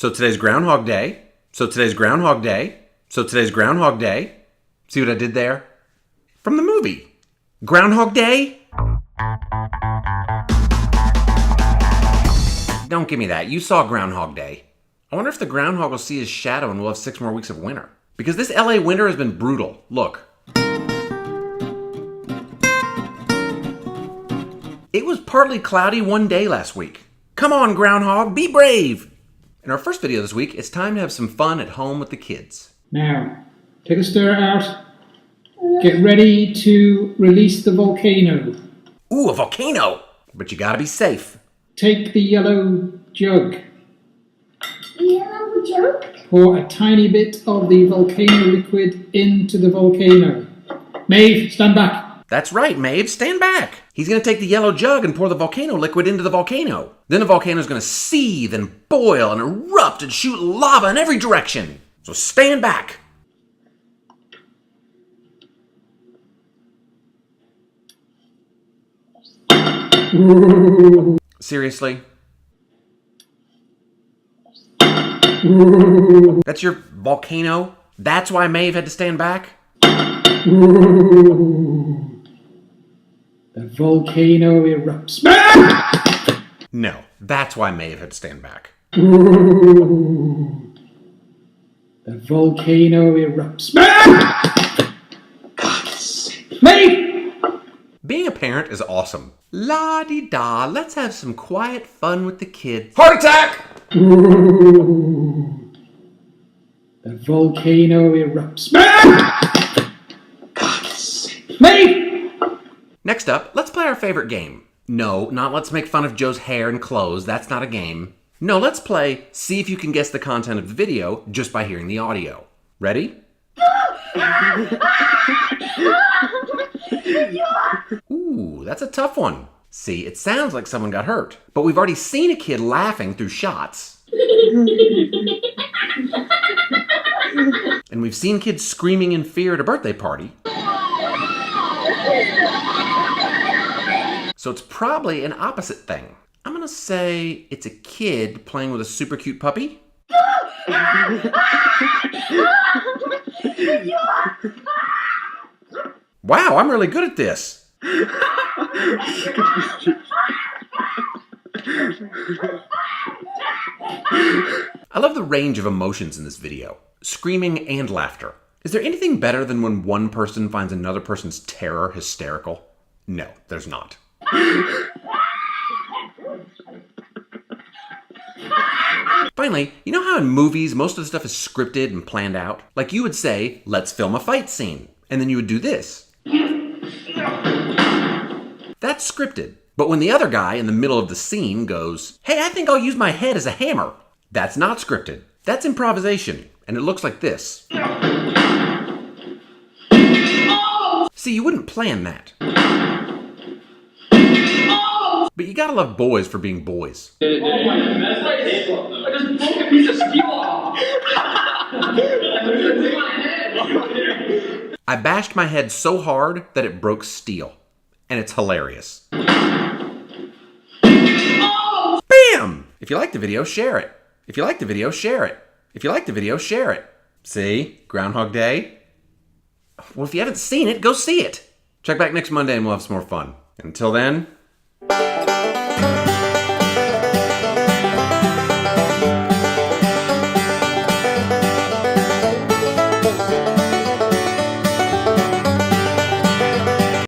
So today's Groundhog Day. So today's Groundhog Day. So today's Groundhog Day. See what I did there? From the movie. Groundhog Day? Don't give me that. You saw Groundhog Day. I wonder if the groundhog will see his shadow and we'll have 6 more weeks of winter. Because this LA winter has been brutal. Look. It was partly cloudy one day last week. Come on, groundhog, be brave! In our first video this week, it's time to have some fun at home with the kids. Now, take a stir out. Get ready to release the volcano. Ooh, a volcano! But you gotta be safe. Take the yellow jug. Yellow jug? Pour a tiny bit of the volcano liquid into the volcano. Maeve, stand back. That's right, Maeve, stand back. He's gonna take the yellow jug and pour the volcano liquid into the volcano. Then the volcano's gonna seethe and boil and erupt and shoot lava in every direction. So stand back. Seriously? That's your volcano? That's why Maeve had to stand back? The volcano erupts. No, that's why Maeve had to stand back. The volcano erupts. Maeve! Being a parent is awesome. La-di-da, let's have some quiet fun with the kids. Heart attack! The volcano erupts. Maeve! Next up, let's play our favorite game. No, not let's make fun of Joe's hair and clothes. That's not a game. No, let's play see if you can guess the content of the video just by hearing the audio. Ready? Ooh, that's a tough one. See, it sounds like someone got hurt. But we've already seen a kid laughing through shots. And we've seen kids screaming in fear at a birthday party. So it's probably an opposite thing. I'm gonna say it's a kid playing with a super cute puppy. Wow, I'm really good at this. I love the range of emotions in this video. Screaming and laughter. Is there anything better than when one person finds another person's terror hysterical? No, there's not. Finally, you know how in movies most of the stuff is scripted and planned out? Like you would say, let's film a fight scene. And then you would do this. That's scripted. But when the other guy in the middle of the scene goes, hey, I think I'll use my head as a hammer. That's not scripted. That's improvisation. And it looks like this. See, you wouldn't plan that. But you gotta love boys for being boys. I just broke a piece of steel off. I bashed my head so hard that it broke steel. And it's hilarious. Bam! If you like the video, share it. If you like the video, share it. If you like the video, share it. See? Groundhog Day? Well, if you haven't seen it, go see it. Check back next Monday and we'll have some more fun. Until then...